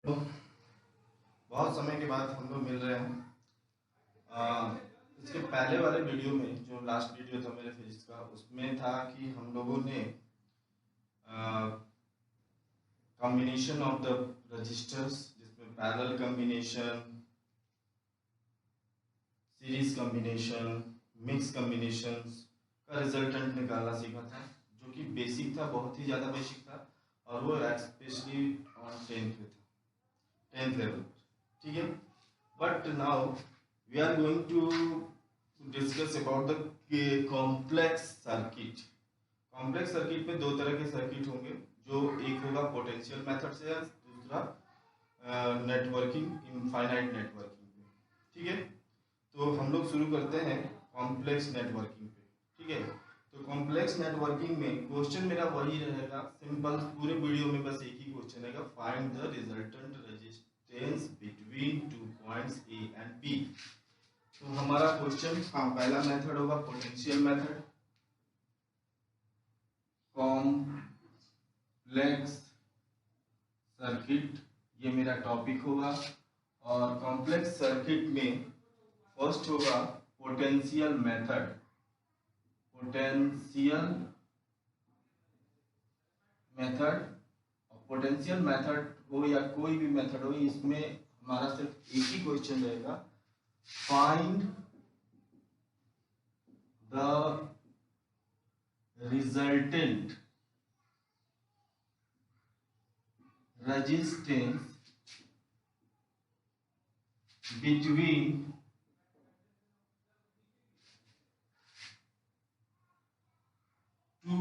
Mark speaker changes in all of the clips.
Speaker 1: तो बहुत समय के बाद हम लोग मिल रहे हैं। इसके पहले वाले वीडियो में, जो लास्ट वीडियो था मेरे फिजिक्स का, उसमें था कि हम लोगों ने कॉम्बिनेशन ऑफ द रजिस्टर्स, जिसमें parallel combination, series combination, mix combinations का रिजल्टेंट निकालना सीखा था, जो कि बेसिक था, बहुत ही ज़्यादा बेसिक था, और वो स्पेशली ऑन 10th लेवल। ठीक है, but now we are going to discuss about the complex circuit. Complex circuit में दो तरह के सर्किट होंगे, जो एक होगा पोटेंशियल मेथड से, दूसरा नेटवर्किंग, इनफाइनाइट नेटवर्किंग पे। ठीक है, तो हम लोग शुरू करते हैं कॉम्प्लेक्स नेटवर्किंग पे। ठीक है, तो कॉम्प्लेक्स नेटवर्किंग में क्वेश्चन मेरा वही रहेगा, सिंपल, पूरे वीडियो में बस एक ही क्वेश्चन रहेगा, find the resultant resistance between 2 points A and B. तो हमारा क्वेश्चन, पहला मेथड होगा पोटेंशियल मेथड, कॉम्प्लेक्स सर्किट, ये मेरा टॉपिक होगा। और कॉम्प्लेक्स सर्किट में फर्स्ट होगा पोटेंशियल मेथड। पोटेंशियल मेथड हो या कोई भी मेथड हो, इसमें हमारा सिर्फ एक ही क्वेश्चन रहेगा, find the resultant resistance between two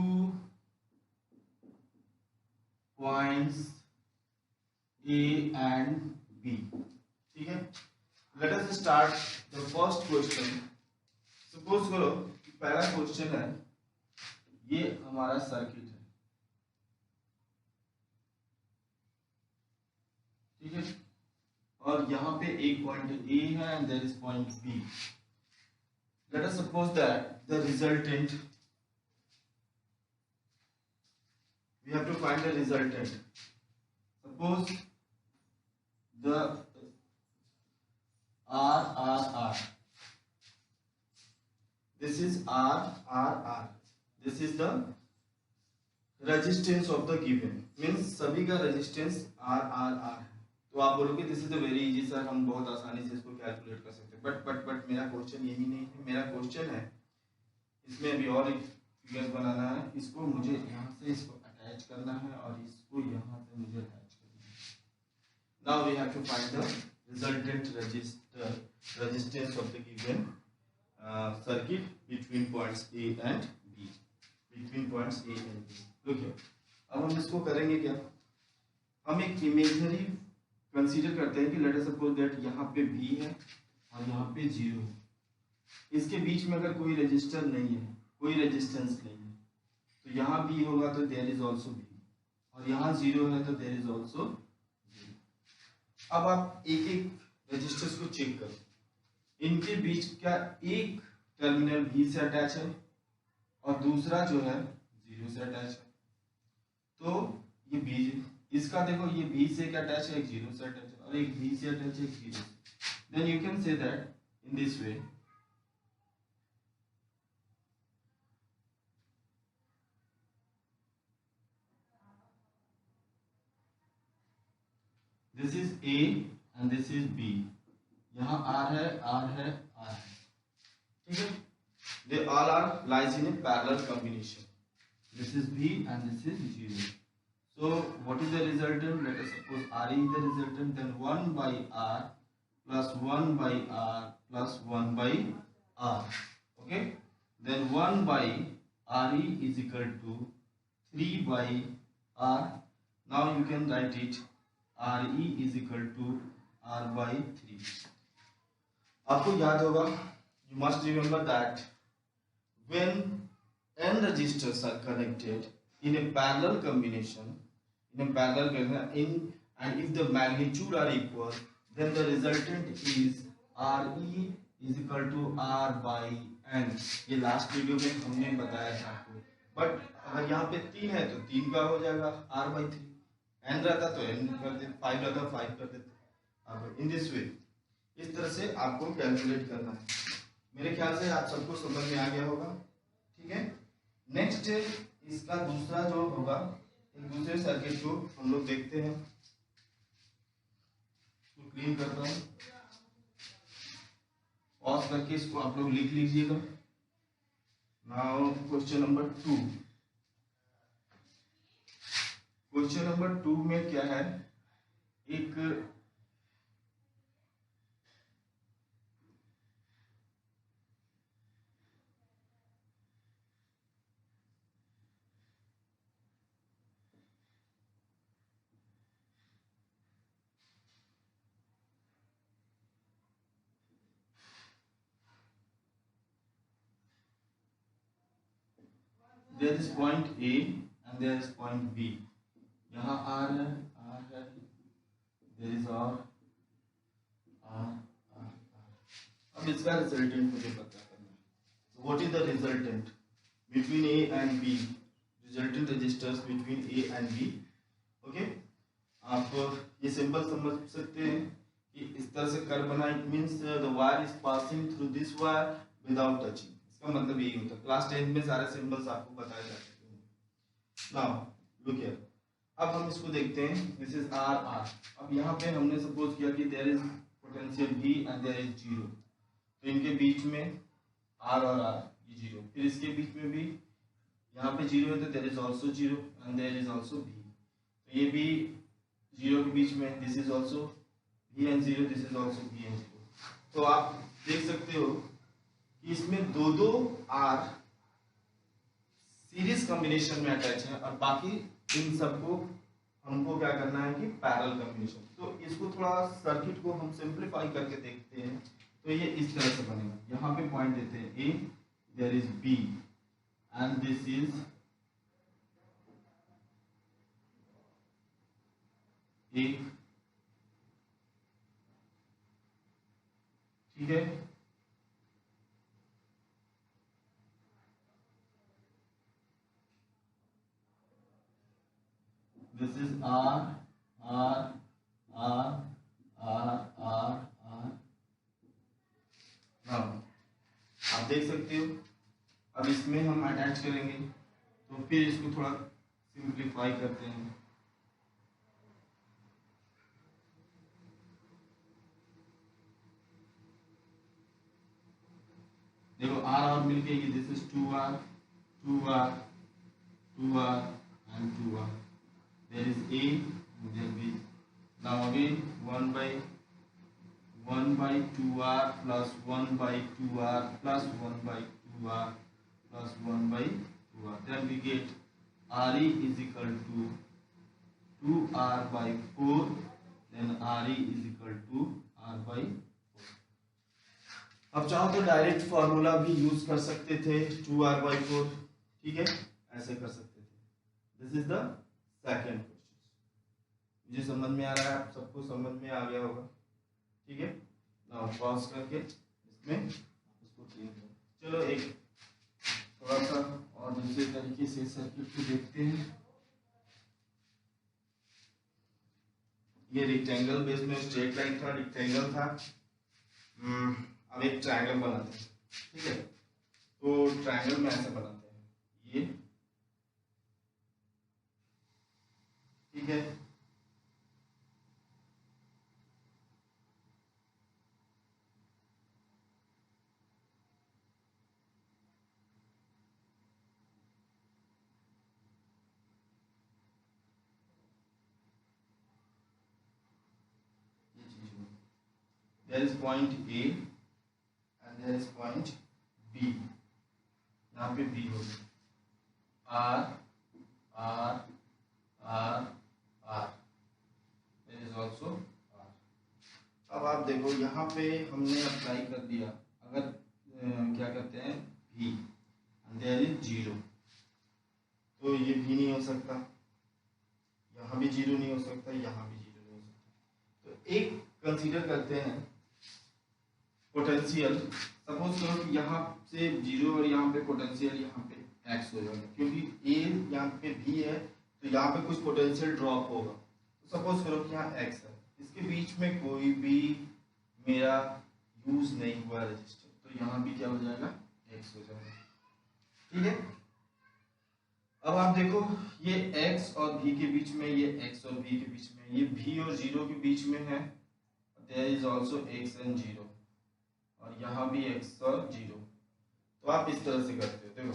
Speaker 1: points A and B. ठीक है, let us start the first question. Suppose करो कि पहला क्वेश्चन है, ये हमारा सर्किट है। ठीक है, और यहाँ पे एक पॉइंट ए है and there is point B. Let us suppose that the resultant, we have to find the resultant. Suppose the R. This is R. This is the resistance of the given, means सभी का resistance R है। तो आप बोलोगे this is very easy sir, हम बहुत आसानी से इसको कैलकुलेट कर सकते हैं, बट मेरा क्वेश्चन यही नहीं है। मेरा क्वेश्चन है, इसमें अभी और एक फिगर बनाना है, इसको मुझे यहाँ से इसको अटैच करना है और इसको यहाँ से मुझे अटैच करना है। Now we have to find the resultant resistance of the given circuit between points A and B. देखिए, अब हम इसको करेंगे क्या, हम एक इमेजिनरी कंसीडर करते हैं कि लेट अस सपोज दैट यहाँ पे बी है और यहाँ पे 0 है। इसके बीच में अगर कोई रेजिस्टर नहीं है, कोई रेजिस्टेंस नहीं है, तो यहाँ बी होगा तो देयर इज ऑल्सो बी, और यहाँ 0 है तो देयर इज ऑल्सो 0। अब आप एक एक रेजिस्टर्स को चेक करो, इनके बीच का एक टर्मिनल बी से अटैच है और दूसरा जो है 0 से अटैच है। तो ये बी, इसका देखो, ये बी से क्या अटैच है, एक 0 से अटैच है, और एक बी से अटैच है, एक 0 से। Then you can say that in this way, this is A and this is B. यहाँ R है। ठीक है, they all are lies in a parallel combination. This is B and this is 0. So what is the resultant? Let us suppose R is the resultant, then 1 by R plus 1 by R plus 1 by R. Okay, then 1 by RE is equal to 3 by R. Now you can write it, RE is equal to R by 3. आपको याद होगा, you must remember that when n resistors are connected in a parallel combination, and if the magnitude are equal, then the resultant is RE is equal to R by n. ये last video में हमने बताया था आपको, but अगर यहाँ पे 3 है तो 3 का हो जाएगा R by 3, n रहता तो n कर देते, 5 रहता 5 कर देते। अब इन दिस वे, इस तरह से आपको कैलकुलेट करना है। मेरे ख्याल से आप सबको समझ में आ गया होगा, ठीक है। नेक्स्ट इसका दूसरा जो होगा, एक दूसरे सर्किट को हम लोग देखते हैं, इसको क्लीन करता हूँ, पॉज करके इसको आप लोग लिख लीजिएगा। Now question number 2। Question number 2 में क्या है, एक there is point A and there is point B, यहाँ R है, there is R। अब इसका रिजल्टेंट मुझे पता करना है। So what is the resultant between A and B? Resultant resistors between A and B, okay? आप ये सिंपल समझ सकते हैं कि इस तरह से कर्व बना, it means the wire is passing through this wire without touching. इसका मतलब यही होता है। क्लास 10 में सारे सिंबल्स आपको बताए जा चुके हैं। नाउ लुक हियर, अब हम इसको देखते हैं। This is R R. अब यहाँ पे हमने सपोज किया कि there is potential V and there is 0, तो इनके बीच में R और R ये 0, फिर इसके बीच में भी यहाँ पे 0 है तो there is also 0 and there is also V, तो ये भी 0 के बीच में, this is also V and 0, this is also V and 0। तो आप देख सकते हो कि इसमें दो R सीरीज कॉम्बिनेशन में अटैच है और बाकी इन सबको हमको क्या करना है कि पैरेलल कॉम्बिनेशन। तो इसको थोड़ा सर्किट को हम सिंपलीफाई करके देखते हैं, तो ये इस तरह से बनेगा। यहाँ पे पॉइंट देते हैं A, there is B and this is A, ठीक है। This is R R R R R R। आप देख सकते हो। अब इसमें हम अटैच करेंगे, तो फिर इसको थोड़ा सिंप्लीफाई करते हैं। देखो R और मिलके ये this is 2R 2R 2R and 2R, there is A and there B। now again 1 by 2R plus 1 by 2R plus 1 by 2R plus 1 by 2R, then we get RE is equal to 2R by 4, then RE is equal to R by 4। अब चाहो तो direct formula भी use कर सकते थे, 2R by 4, ठीक है, ऐसे कर सकते थे। This is the second question. मुझे समझ में आ रहा है, आप सबको समझ में आ गया होगा, ठीक है। नाउ पॉज करके इसमें इसको क्लियर करो। चलो एक थोड़ा सा और दूसरे तरीके से सर्किट को देखते हैं। ये रेक्टेंगल बेस में स्ट्रेट लाइन था, रेक्टेंगल था। अब एक ट्रायंगल बनाते हैं, ठीक है। तो ट्रायंगल में ऐसे बनाते हैं, ये ठीक है। There is point A and there is point B। यहाँ पे B होगा R R R R, there is also R। अब आप देखो यहाँ पे हमने अप्लाई कर दिया, अगर क्या करते हैं V and there is 0, तो ये भी नहीं हो सकता, यहाँ भी 0 नहीं हो सकता, यहाँ भी 0 नहीं हो सकता। तो एक कंसीडर करते हैं पोटेंशियल। सपोज करो कि यहाँ से 0 और यहाँ पे पोटेंशियल यहाँ पे x हो जाएगा, क्योंकि A यहाँ पे भी है तो यहाँ पे कुछ पोटेंशियल ड्रॉप होगा। सपोज करो कि यहाँ x है, इसके बीच में कोई भी मेरा यूज नहीं हुआ रजिस्टर, तो यहाँ भी क्या हो जाएगा, x हो जाएगा। ठीक है, अब आप देखो ये x और v के बीच में, ये x और v के बीच में, ये v और 0 के बीच में है, there is also x and 0, और यहाँ भी x और 0। तो आप इस तरह से करते हो। देखो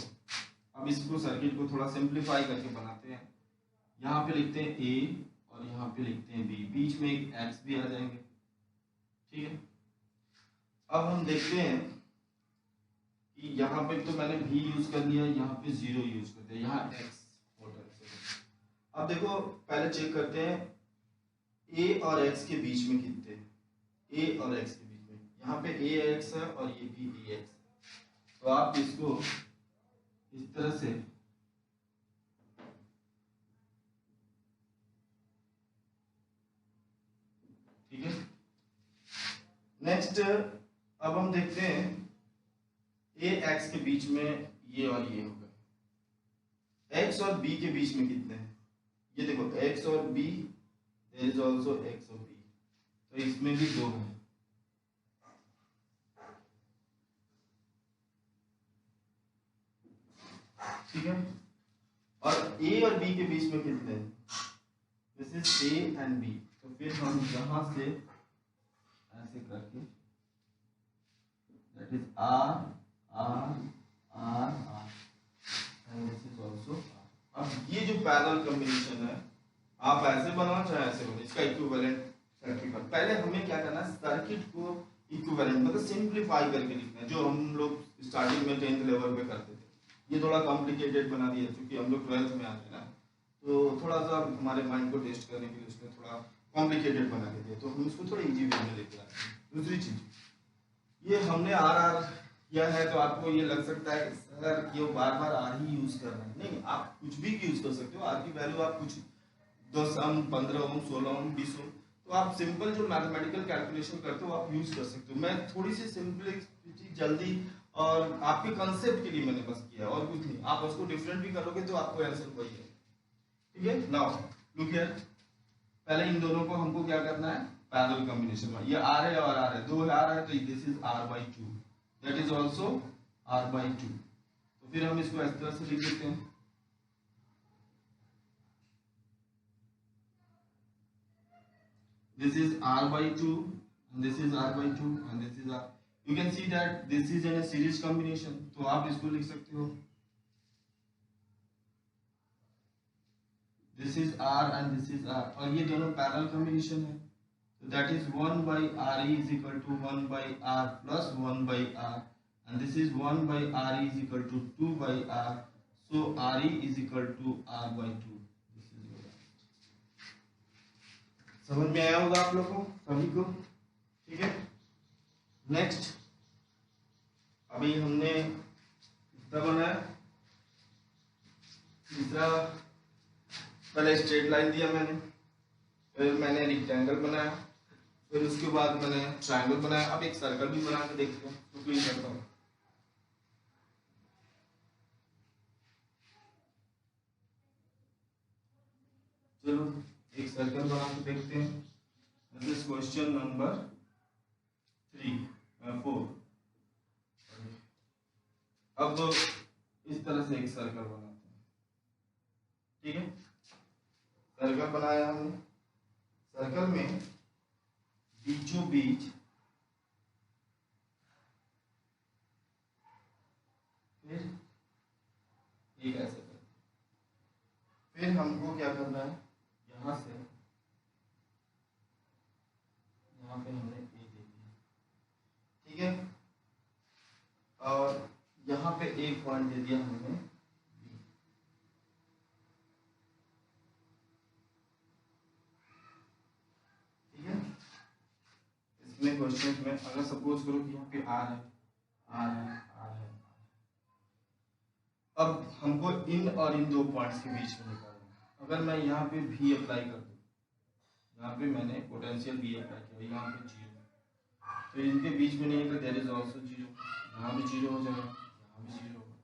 Speaker 1: अब इसको सर्किट को थोड़ा सिंप्लीफाई करके बनाते हैं। यहाँ पे लिखते हैं a और यहाँ पे लिखते हैं b, बीच में एक x भी आ जाएंगे। ठीक है, अब हम देखते हैं कि यहाँ पे तो मैंने v यूज कर लिया, यहाँ पे 0 यूज करते हैं, यहाँ x होल्डर से। अब देखो पहले चेक करते हैं a और x के बीच में कितने, a और x के बीच में, यहाँ पे ax है और ये भी ax है। तो आप इसको इस तरह से ठीक है। नेक्स्ट अब हम देखते हैं a x के बीच में ये और ये हो गए, x और b के बीच में कितने हैं, ये देखो x और b, there is also x और b, तो इसमें भी 2 है। ठीक है, और a और b के बीच में कितने हैं, this is a and b, तो फिर हम यहां से ऐसे करके that is r r r r and this is also r। अब ये जो पैरेलल कॉम्बिनेशन है, आप ऐसे बनाओ चाहे ऐसे बनाओ, इसका इक्विवेलेंट सर्किट। पहले हमें क्या करना है, सर्किट को इक्विवेलेंट मतलब सिंप्लीफाई करके लिखना है, जो हम लोग स्टार्टिंग में 10th लेवल पे करते थे। ये थोड़ा कॉम्प्लिकेटेड बना दिया क्योंकि हम लोग 12th में आते हैं ना, तो थोड़ा सा हमारे माइंड को टेस्ट करने के लिए उसने थोड़ा कॉम्प्लिकेटेड बना के दिया, तो हम इसको थोड़ा इजी वे में लेके आते हैं। दूसरी चीज, ये हमने आर आर किया है, तो आपको ये लग सकता है सर कि वो बार बार आर ही यूज कर रहे हैं। नहीं, आप कुछ भी यूज कर सकते हो, आर की वैल्यू आप कुछ 10 ओम 15 ओम 16 ओम 20 ओम, तो आप सिंपल जो मैथमेटिकल कैलकुलेशन करते हो आप यूज कर सकते हो। मैं थोड़ी सी सिंपलिसिटी जल्दी और आपके कंसेप्ट के लिए मैंने बस किया, और कुछ नहीं। आप उसको डिफरेंट भी करोगे तो आपको आंसर वही है। ठीक है, नाउ लुक हियर, पहले इन दोनों को हमको क्या करना है, पैरेलल कॉम्बिनेशन में। ये आर है और आर है, 2 आर है, तो this is r/2, that is also r/2। तो फिर हम इसको इस तरह से लिख देते हैं, this is r/2 and this is r/2 and this is r। You can see that this is in a series combination, तो आप इसको लिख सकते हो this is r and this is r, और ये दोनों पैरेलल कॉम्बिनेशन है, तो that is 1/re is equal to 1/r plus 1/r, and this is 1/re is equal to 2/r, so re is equal to r/2। समझ में आया होगा आप लोगों को सभी को। ठीक है, नेक्स्ट अभी हमने कितना बनाया, तीसरा, पहले स्ट्रेट लाइन दिया मैंने, फिर मैंने रेक्टेंगल बनाया, फिर उसके बाद मैंने ट्रायंगल बनाया। अब एक सर्कल भी बना के देखते हैं, तो क्लीन करता हूं। चलो एक सर्कल बना के देखते हैं। This is question number 4। अब इस तरह से एक सर्कल बनाते हैं। ठीक है, सर्कल बनाया हमने, सर्कल में बीचों बीच फिर एक ऐसे करते, फिर हमको क्या करना है, यहाँ से यहाँ पे हमने ए दे दिया। ठीक है, और यहाँ पे एक पॉइंट दे दिया हमने बी। ठीक है, इसमें क्वेश्चन में अगर सपोज करो कि यहाँ पे आर है, आर है, आर है, अब हमको इन और इन 2 पॉइंट्स के बीच में निकालना है। अगर मैं यहाँ पे भी अप्लाई कर दूं, यहाँ पे मैंने पोटेंशियल भी अप्लाई किया, यहाँ पे 0, तो इनके बीच में नहीं है, देयर इज आल्सो 0, यहाँ भी 0 हो जाएगा, यहाँ भी 0 होगा,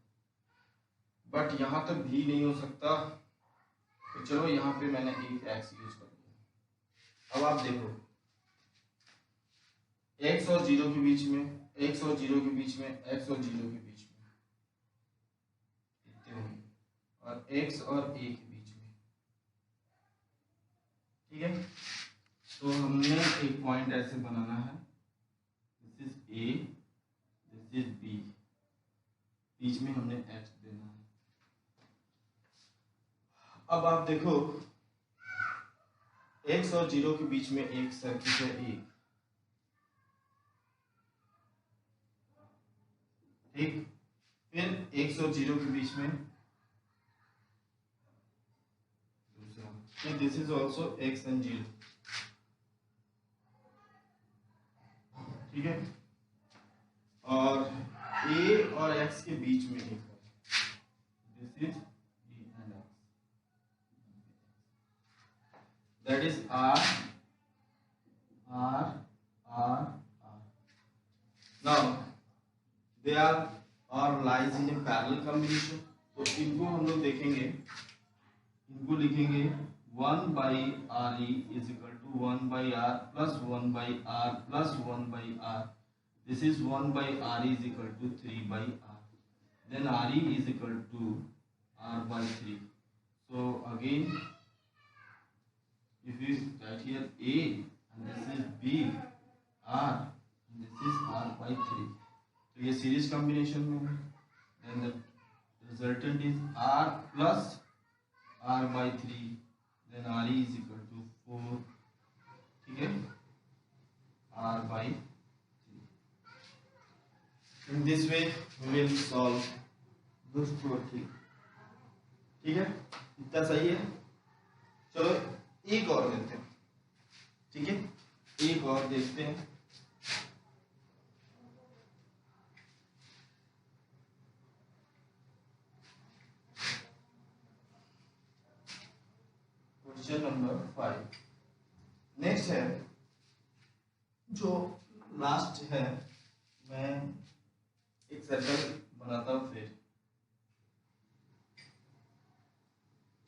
Speaker 1: बट यहाँ तक भी नहीं हो सकता, तो चलो यहाँ पे मैंने एक x यूज कर दिया। अब आप देखो x और 0 के बीच में, x और 0 के बीच में, x और 0 के बीच में कितने होंगे, और x और a के बीच में, ठीक है। तो हमने एक पॉइंट ऐसे बनाना है, this is a, this is b, बीच में हमने x देना है। अब आप देखो x और 0 के बीच में एक सर्किट है a, ठीक। फिर x और 0 के बीच में दूसरा, फिर this is also x and 0, ठीक है। और a और x के बीच में एक है, this is b and x, that is r r r r। Now they are और lies in a parallel combination. तो इनको हम लोग देखेंगे, इनको लिखेंगे 1 by R E is equal to 1 by R plus 1 by R plus 1 by R. This is 1 by R is equal to 3 by R, then R E is equal to R by 3। So again if you write here a and this is b r and this is r by 3, तो ये series combination में है, then the resultant is r plus r by 3, then r e is equal to 4, ठीक है, r by 3। In this way we will solve this problem, ठीक है, इतना सही है। चलो एक और देखते हैं, ठीक है, एक और देखते हैं। क्वेश्चन नंबर 5 नेक्स्ट है, जो लास्ट है, मैं एक सर्कल बनाता हूं फिर,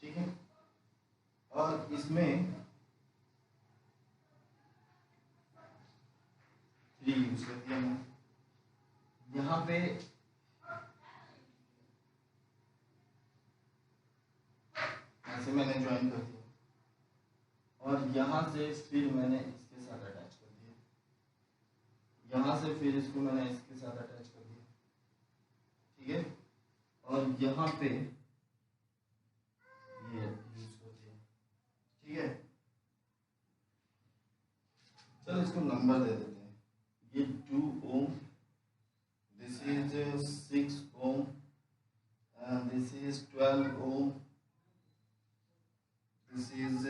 Speaker 1: ठीक है, और इसमें 3 यूज कर दिया मैं, यहाँ पे ऐसे मैंने ज्वाइन कर दिया, और यहाँ से फिर मैंने इसके साथ अटैच कर दिया, यहाँ से फिर इसको मैंने इसके साथ अटैच कर दिया, ठीक है, और यहाँ पे ये यूज कर दिया, ठीक है। चलो इसको नंबर दे देते हैं, ये 2 ohm, this is 6 ohm, and this is 12 ohm, this is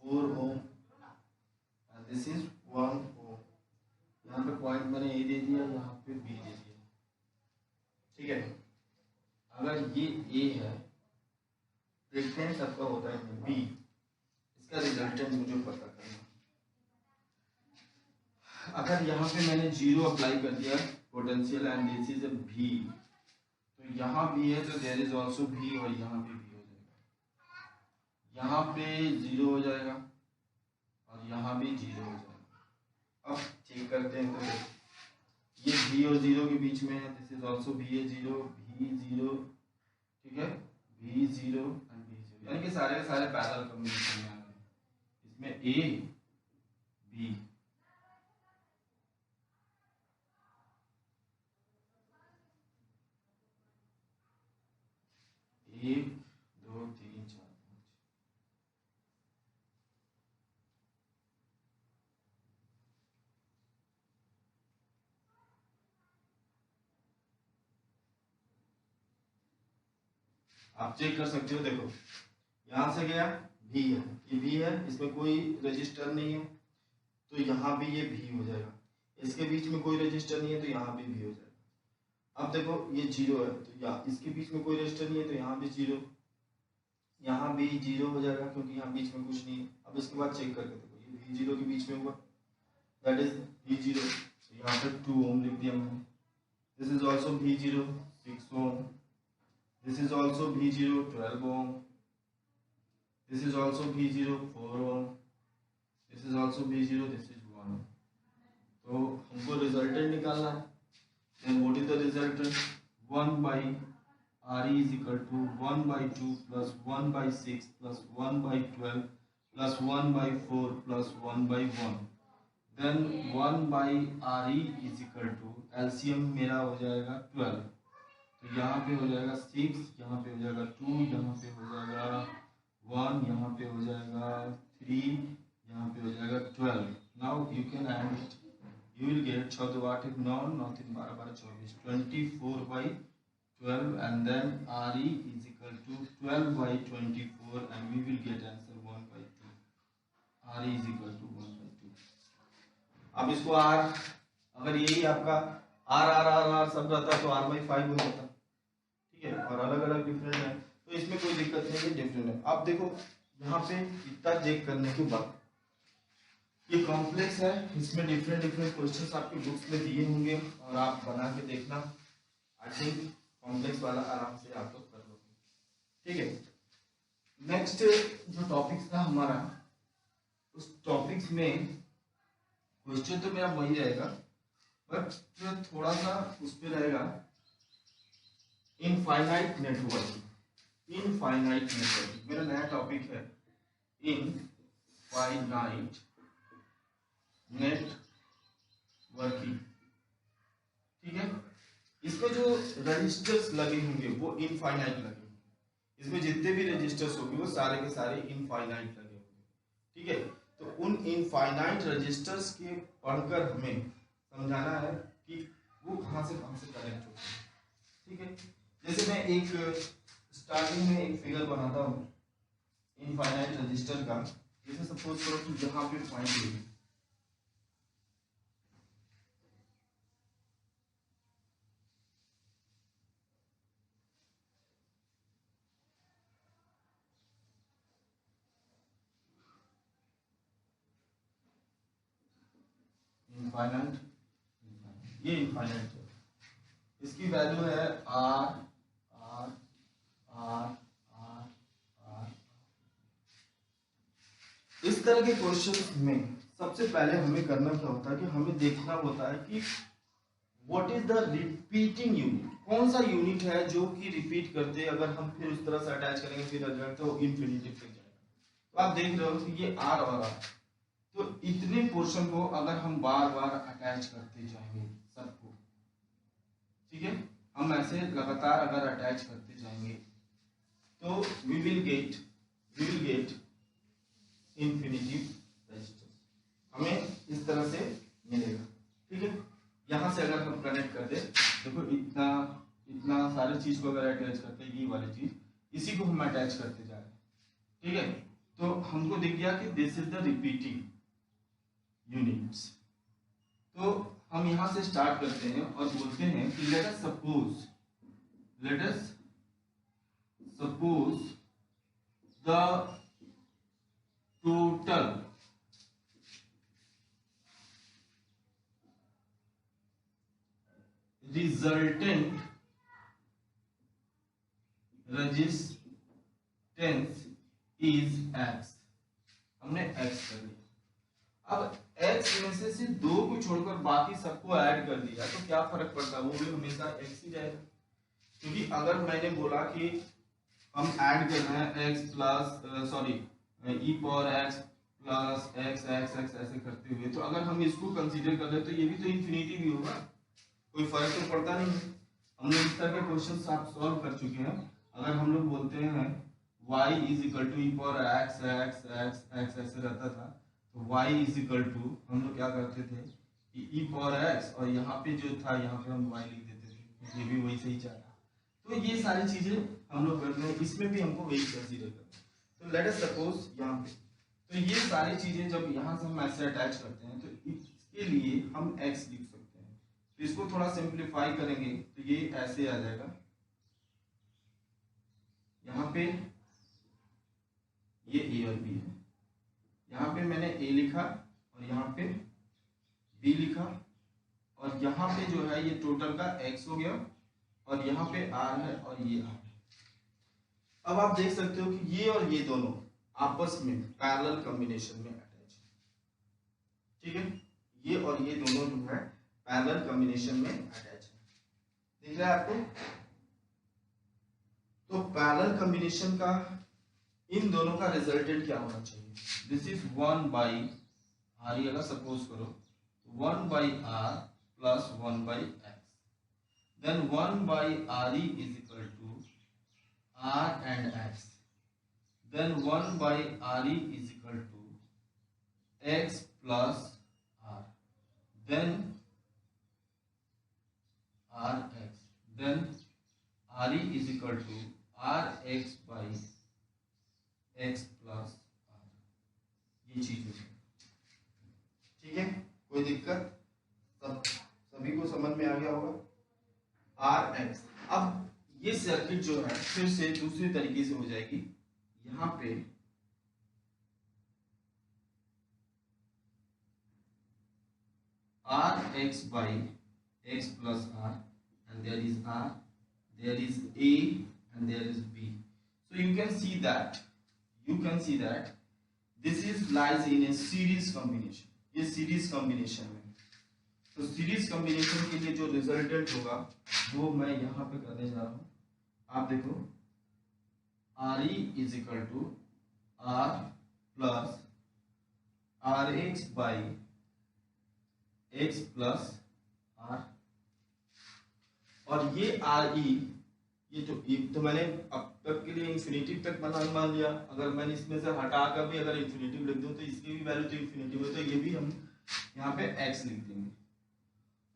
Speaker 1: 4 ohm and this is 1 ohm। यहाँ पे पॉइंट मैंने ए दे दिया, यहाँ पे बी दे दिया, ठीक है। अगर ये ए है, देखते हैं सबका होता है बी, इसका रिजल्टेंट मुझे पता करना। अगर यहाँ पे मैंने 0 अप्लाई कर दिया potential and this is a V, तो यहाँ भी है तो देयर इज ऑल्सो V, और यहाँ पे भी हो जाएगा, यहाँ पे 0 हो जाएगा और यहाँ भी 0 हो जाएगा। अब चेक करते हैं, तो ये V और 0 के बीच में है, दिस इज ऑल्सो V है 0, V 0, ठीक है, V 0 एंड V 0, यानी कि सारे के सारे पैरेलल कॉम्बिनेशन में आ गए। इसमें A B, 1 2 3 4 5। आप चेक कर सकते हो, देखो यहां से गया भी है, ये भी है, इसमें कोई रजिस्टर नहीं है, तो यहाँ भी ये भी हो जाएगा। इसके बीच में कोई रजिस्टर नहीं है, तो यहाँ भी हो जाएगा। अब देखो ये 0 है, तो यहाँ इसके बीच में कोई रजिस्टर नहीं है, तो यहाँ भी 0, यहाँ भी 0 हो जाएगा, क्योंकि यहाँ बीच में कुछ नहीं है। अब इसके बाद चेक करके देखो, ये V0 के बीच में हुआ, दैट इज V0, तो यहाँ पे 2 ओम लिख दिया मैंने। This is also V0 6 ohm, this is also V0 12 ohm, this is also V0 4 ohm, this is also B0, this is 1। तो हमको रिजल्टेंट निकालना है। Then what is the resultant? 1/RE is equal to 1/2 plus 1/6 plus 1/12 plus 1/4 plus 1/1। Then 1/RE is equal to LCM मेरा हो जाएगा 12। तो यहाँ पे हो जाएगा 6, यहाँ पे हो जाएगा 2, यहाँ पे हो जाएगा 1, यहाँ पे हो जाएगा 3, यहाँ पे हो जाएगा 12। Now you can add it, you will get 6 2 8 9 9 3 12 12 24 24/12 and then RE is equal to 12/24 and we will get answer 1/2। RE is equal to 1/2। अब इसको R, अगर यही आपका R सब रहता तो R/5 हो जाता, ठीक है, और अलग अलग डिफरेंट है तो इसमें कोई दिक्कत नहीं है, डिफरेंट है। अब देखो यहाँ पे इतना चेक करने के बाद ये कॉम्प्लेक्स है, इसमें डिफरेंट डिफरेंट क्वेश्चंस आपके बुक्स में दिए होंगे और आप बना के देखना। आई थिंक कॉम्प्लेक्स वाला आराम से आप लोग कर लोगे, ठीक है। नेक्स्ट जो टॉपिक्स था हमारा, उस टॉपिक्स में क्वेश्चन तो मेरा वही रहेगा बट थोड़ा सा उस पे रहेगा इनफाइनाइट नेटवर्क। इनफाइनाइट नेटवर्क मेरा नया टॉपिक है, इनफाइनाइट नेटवर्किंग, ठीक है। इसमें जो रजिस्टर्स लगे होंगे वो इनफाइनाइट लगे होंगे, इसमें जितने भी रजिस्टर्स होंगे वो सारे के सारे इनफाइनाइट लगे होंगे, ठीक है। तो उन इनफाइनाइट रजिस्टर्स के पढ़कर हमें समझाना है कि वो कहां से कनेक्ट होते हैं, ठीक है। जैसे मैं एक स्टार्टिंग में एक फिगर बनाता हूँ इनफाइनाइट रजिस्टर का। जैसे सपोज करो कि यहाँ पे पॉइंट है, इनफाइनाइट, ये इनफाइनाइट है, इसकी वैल्यू है R R R R R। इस तरह के क्वेश्चन में सबसे पहले हमें करना क्या होता है कि हमें देखना होता है कि what is the repeating unit, कौन सा यूनिट है जो कि रिपीट करते, अगर हम फिर उस तरह से अटैच करेंगे फिर रिजल्ट तो इन्फिनिटी तक जाएगा। तो आप देख रहे हो कि ये R और R, तो इतने पोर्शन को अगर हम बार बार अटैच करते जाएंगे सबको, ठीक है, हम ऐसे लगातार अगर अटैच करते जाएंगे तो we will get infinity resistor, हमें इस तरह से मिलेगा, ठीक है। यहां से अगर हम कनेक्ट कर दे, देखो इतना इतना सारी चीज को अगर अटैच करते हैं, ये वाली चीज इसी को हम अटैच करते जा रहे हैं, ठीक है। तो हमको दिख गया कि this is the repeating units. तो हम यहां से स्टार्ट करते हैं और बोलते हैं कि late us suppose the total resultant resistance is X। हमने X कर लिया। अब X में से सिर्फ 2 को छोड़कर बाकी सबको ऐड कर दिया तो क्या फर्क पड़ता है, वो भी हमेशा X ही जाएगा। क्योंकि अगर मैंने बोला कि हम ऐड कर रहे हैं X plus e power X plus X X X ऐसे करते हुए, तो अगर हम इसको कंसीडर कर ले तो ये भी तो इन्फिनिटी भी होगा, कोई फर्क तो पड़ता नहीं है। हम लोग इस तरह के क्वेश्चन आप सॉल्व कर चुके हैं। अगर हम लोग बोलते हैं y is equal to e power x x x x ऐसे रहता था, तो y इज इक्वल टू हम लोग क्या करते थे कि ई पावर x और यहाँ पे जो था यहाँ पे हम y लिख देते थे, ये भी वही सही जा रहा। तो ये सारी चीजें हम लोग करते हैं, इसमें भी हमको वही कंसीडर करना है। तो लेट अस सपोज यहाँ पे, तो ये सारी चीजें जब यहाँ से हम ऐसे अटैच करते हैं तो इसके लिए हम x लिख सकते हैं। तो इसको थोड़ा सिंप्लीफाई करेंगे तो ये ऐसे आ जाएगा, यहाँ पे ये a और b है, यहाँ पे मैंने a लिखा और यहाँ पे b लिखा और यहाँ पे जो है ये टोटल का x हो गया और यहाँ पे r है और ये r है। अब आप देख सकते हो कि ये और ये दोनों आपस में पैरेलल कॉम्बिनेशन में अटैच है। ठीक है, ये और ये दोनों जो है पैरेलल कॉम्बिनेशन में अटैच है, दिख रहा है आपको। तो पैरेलल कॉम्बिनेशन का इन दोनों का रिजल्टेंट क्या होना चाहिए? दिस इज 1 बाई आर, अगर सपोज करो 1 by R plus 1 by X, then 1 by R E is equal to R and X, then 1 by RE is equal to x plus R, then Rx, then RE is equal to Rx by x plus R, ये चीज है। ठीक है, कोई दिक्कत? सभी को समझ में आ गया होगा। Rx, अब ये सर्किट जो है फिर से दूसरी तरीके से हो जाएगी। यहाँ पे Rx by x plus R, and there is R, there is A, and there is B. So you can see that this is lies in a series combination. ये series combination है। तो series combination के लिए जो resultant होगा वो मैं यहाँ पे करने जा रहा हूँ। आप देखो RE is equal to R plus Rx by x plus R, और ये RE ये तो मैंने अब तक के लिए इंफिनिटिव तक मान लिया। अगर मैंने इसमें से हटा कर भी अगर इंफिनिटिव लिख दूं तो इसकी भी वैल्यू तो इंफिनिटिव है, तो ये भी हम यहाँ पे x लिख देंगे,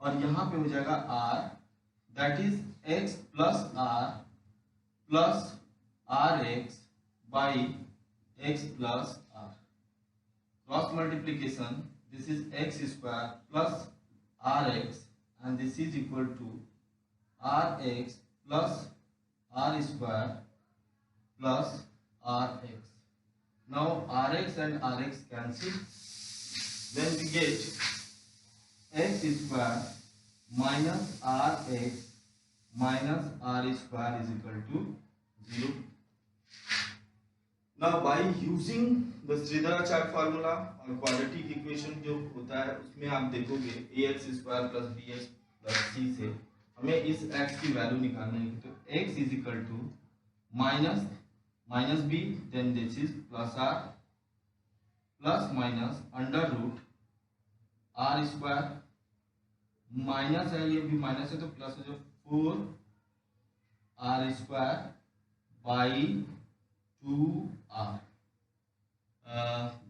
Speaker 1: और यहाँ पे हो जाएगा R, that is x plus R plus Rx by x plus R, cross multiplication, this is x square plus Rx, and this is equal to Rx plus R square plus Rx. Now Rx and Rx cancel, then we get x square minus Rx minus R square is equal to 0. Now by using the Sridharacharya formula और quadratic equation जो होता है उसमें आप देखोगे ax square plus bx plus c से हमें इस x की वैल्यू निकालनी है। तो x is equal to minus b, then this is plus r plus minus under root r square, minus है ये भी माइनस है तो प्लस है जो 4r square by 2r,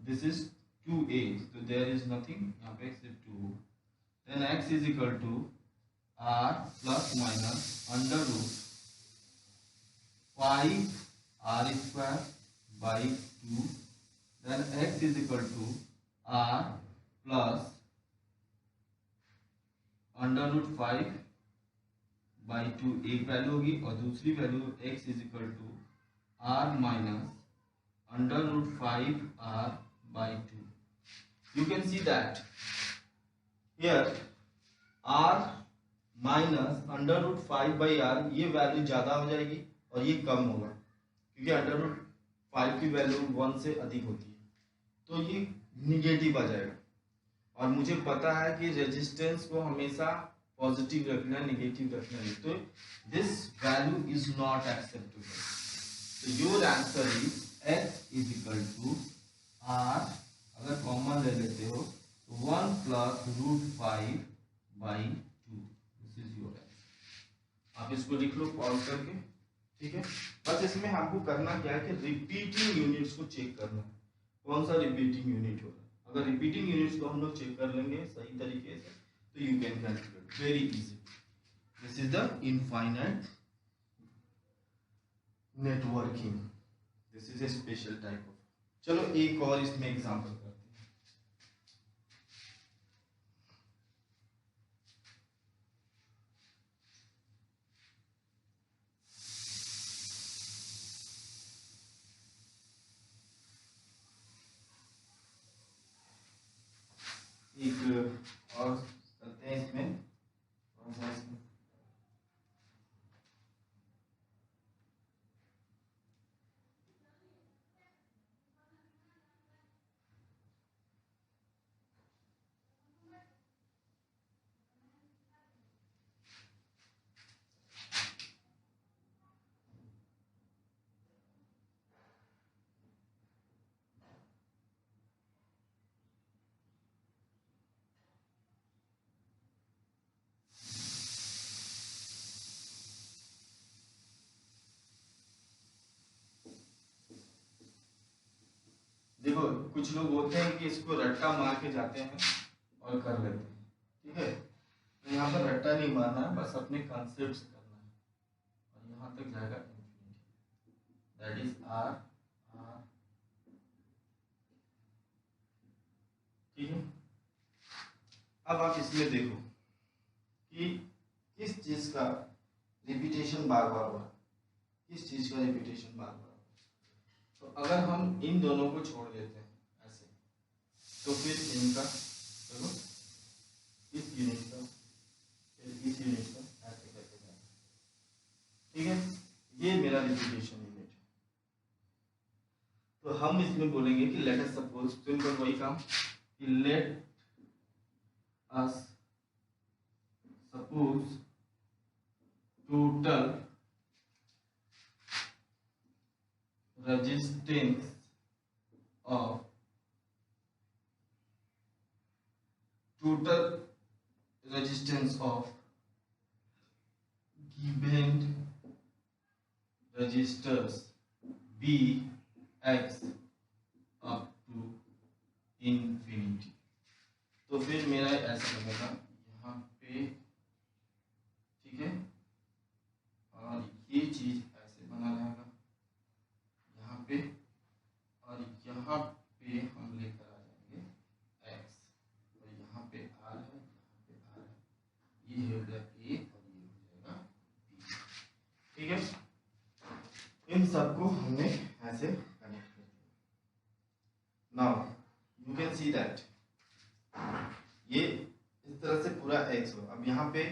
Speaker 1: this is 2a, so there is nothing यहाँ पे except 2, then x is equal to r plus minus under root 5r square by 2, then x is equal to r plus under root 5 by 2, एक value होगी और दूसरी value x is equal to r minus under root 5r by 2. You can see that here r minus under root 5 by r, ये value ज्यादा हो जाएगी और ये कम होगा क्योंकि अंडर रूट 5 की वैल्यू 1 से अधिक होती है, तो ये निगेटिव आ जाएगा। और मुझे पता है कि रेजिस्टेंस को हमेशा पॉजिटिव रखना है, नेगेटिव रखना है, तो this value is not acceptable. तो your answer is x is equal to r, अगर कॉमन ले लेते हो तो 1 plus root 5 by 2, this is your answer. आप इसको लिख लो पॉज करके, ठीक है। बस इसमें हमको करना क्या है कि रिपीटिंग यूनिट्स को चेक करना है, कौन सा रिपीटिंग यूनिट हो रहा है। अगर रिपीटिंग यूनिट्स को हम लोग चेक कर लेंगे सही तरीके से तो you can calculate very easy. This is the infinite networking, this is A special type of. चलो एक और इसमें एग्जांपल करते हैं। एक और करते हैं इसमें, कौन सा इसमें कुछ लोग होते हैं कि इसको रट्टा मार के जाते हैं और कर लेते हैं, ठीक है। तो यहाँ पर रट्टा नहीं मारना है, बस अपने कॉन्सेप्ट से करना है और यहाँ तक जाएगा infinity, that is R R, ठीक है। अब आप इसमें देखो कि किस चीज का रिपीटेशन बार बार हो रहा है, किस चीज का रिपीटेशन बार बार हो रहा है। तो अगर हम इन दोनों को छोड़ देते हैं ऐसे, तो फिर इनका देखो इस यूनिट का फिर इस यूनिट का ऐसे करके जाएगा, ठीक है। ये मेरा रिपीटेशन यूनिट है। तो हम इसमें बोलेंगे कि लेट अस सपोज, सिंपल वही काम कि late us suppose total resistance of given resistors B x up to infinity। तो फिर मेरा ऐसा लगेगा यहाँ पे, ठीक है, और ये चीज ऐसे बना रहेगा यहाँ पे, और यहाँ पे हम लेकर आ जाएंगे x, और यहाँ पे r है, यहाँ पे r है, ये हो गया a और ये हो जाएगा b, ठीक है। इन सबको हमने ऐसे कनेक्ट कर दिया। Now you can see that ये इस तरह से पूरा x हो। अब यहाँ पे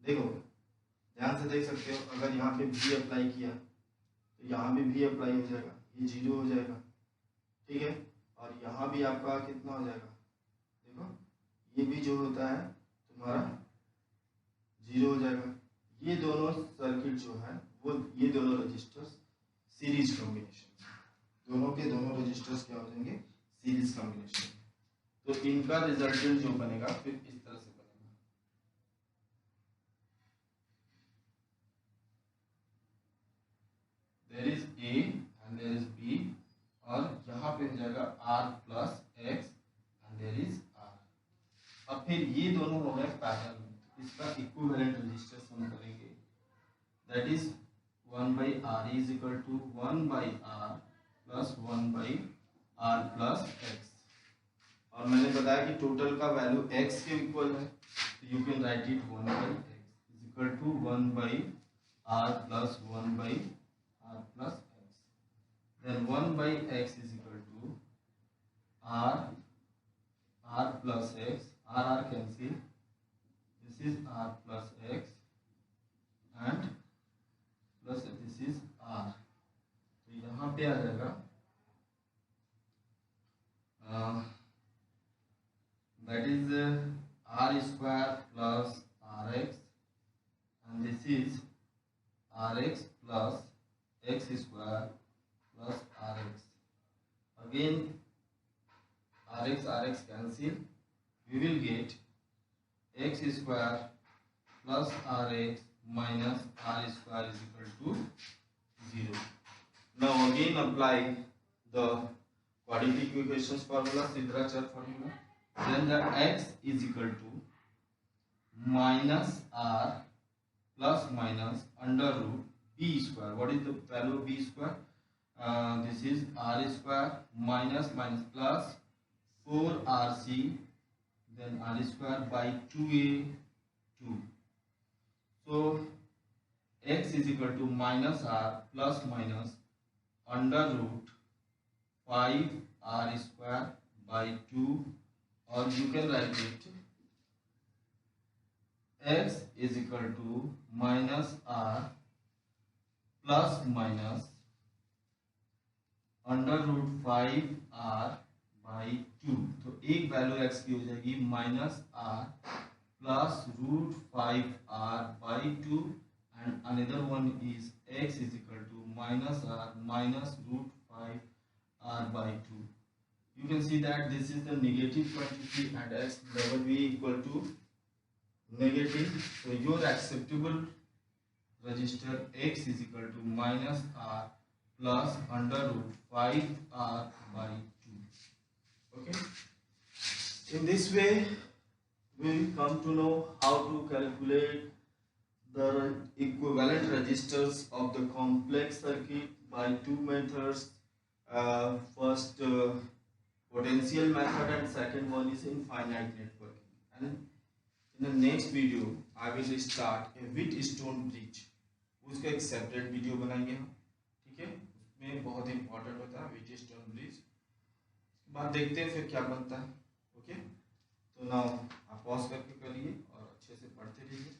Speaker 1: देखो, ध्यान से देख सकते हो, अगर यहाँ पे v अप्लाई किया तो यहाँ भी v अप्लाई हो जाएगा, ये 0 हो जाएगा, ठीक है। और यहाँ भी आपका कितना हो जाएगा, देखो ये भी जो होता है तुम्हारा 0 हो जाएगा। ये दोनों सर्किट जो है वो, ये दोनों रजिस्टर्स सीरीज कॉम्बिनेशन, दोनों के दोनों रजिस्टर्स क्या हो जाएंगे, सीरीज कॉम्बिनेशन। तो इनका रिजल्टेंट जो बनेगा फिर इस तरह से बनेगा, there is A and there is B, और यहाँ पे हो जाएगा R plus X and there is R। अब फिर ये दोनों हो गए पैरेलल में, तो इसका इक्विवेलेंट रेजिस्टेंस हम करेंगे, that is 1/R is equal to 1/R plus 1/R plus X। और मैंने बताया कि टोटल का वैल्यू x के इक्वल है, तो you can write it 1/x is equal to 1/R plus 1/R plus x, then 1/x is equal to R plus x, R cancel, this is R plus x and plus this is R। तो यहाँ पे आ जाएगा that is r square plus rx, and this is rx plus x square plus rx, again rx cancel, we will get x square plus rx minus r square is equal to 0. Now again apply the quadratic equations formula, Sidrachar formula. Then the x is equal to minus r plus minus under root b square. What is the value of b square? This is r square minus minus plus 4rc, then r square by 2a 2. So x is equal to minus r plus minus under root 5r square by 2, or you can write it x is equal to minus r plus minus under root 5r by 2। तो एक value x की हो जाएगी minus r plus root 5r by 2, and another one is x is equal to minus r minus root 5r by 2। You can see that this is the negative quantity and x never be equal to negative. So your acceptable resistor x is equal to minus r plus under root 5r by 2। Okay. In this way, we come to know how to calculate the equivalent resistors of the complex circuit by two methods. First, potential method, and second one is infinite networking. And in the next video, I will start a Wheatstone bridge. उसका एक separate video बनाएंगे हम, ठीक है। उसमें बहुत important होता है व्हीटस्टोन ब्रिज। बाद देखते हैं फिर क्या बनता है। ओके, तो नाउ आप पॉज करके करिए और अच्छे से पढ़ते रहिए।